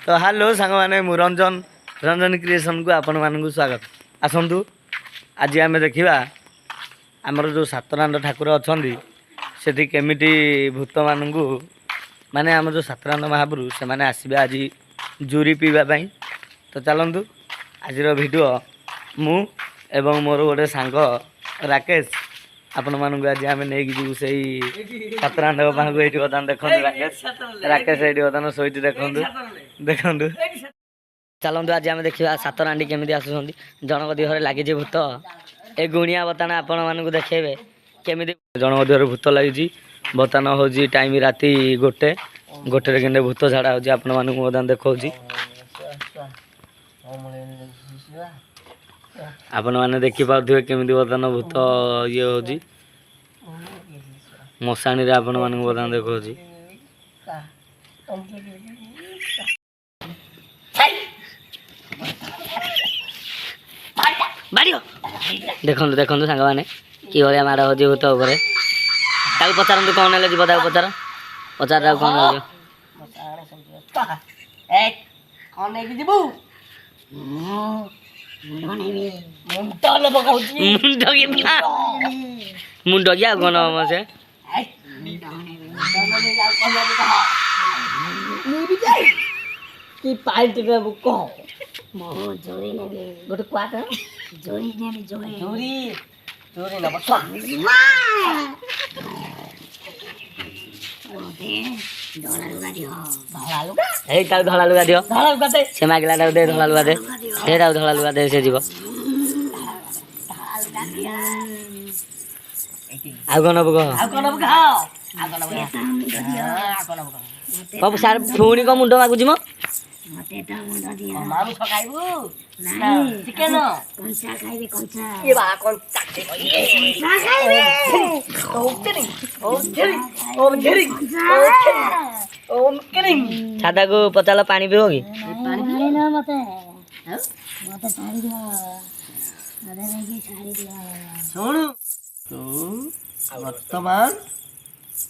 तो हेलो सांग मैंने मु रंजन रंजन क्रिएशन को आपण मानक स्वागत आसतु आज आम देखा आमर जो सातरांड ठाकुर अच्छा से केमिटी भूत मानू माने आम जो सातरांड महाप्रभु से मैंने आसबे आज जूरी पीवाई। तो चलतु आज भिडियो मु एवं मोर गोटे सांग राकेश आपण मानक आज आम नहीं जीव से सातरांड पाखक ये बर्तमान देखो राकेश राकेश ये बर्तमान शोटी देखु देखु चलतु आज आम देखा सातरांडी केमी आसुँच जनक देहर लगी भूत ए गुणिया बर्तमान आपण मानक देखेबे केमी जनक देहर भूत लगी बर्तमान हूँ टाइम राति गोटे गोटे कि भूत झाड़ा हो आपण मानक बर्तमान देखा आपण मैंने देखिपे केमी बर्तमान भूत ये हो मशाणी आपण मानक बर्तमान देखा देखु देखु सांग मैंने कि भाया माड़ हो भूत उपर पचार कौन है जीव पचार पचार कौन मुंड क्या कौन हम से कि पाइट कह गोटे क्वाट जोरी जोरी जोरी जोरी ना बच्चा धला लुगा दियो से मागला दे धला लुगा दे धला लुगा दे से जीव आउ कौन नब कह सार पुणी कौन मुंड मागुची मो मांस खाइबू चिकेन कंचा खाइबे कंचा ये बा कंचा खाइबे ओम किरिंग छाता को पचाला पानी पिबो की पानी ना मते मते छाड़ी दिया अरे नहीं छाड़ी दिया सुन तू वर्तमान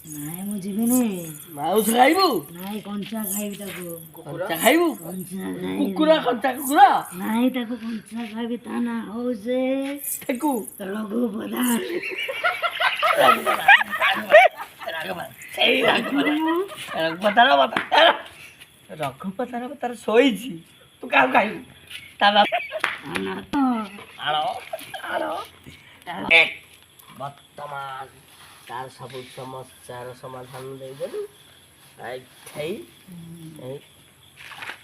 नाइ मु जीविनी मांस खाइबू नाइ कंचा खाइबी ताको कंचा खाइबू कंचा खाइबी कुकुरा कंचा कुकुरा नाइ ताको कंचा खाइबी ताना हो जे ताको रघु प्रधान रघु प्रधान सोई तू क्या खाइबू वर्तमान तार सब समस्यार समाधान देदेलु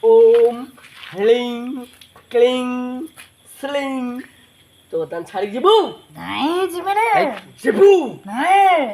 ओम ह्लीं क्लीं स्लीं तो बर्तमान छाड़ी जीबू नहीं जीबे रे जीबू नहीं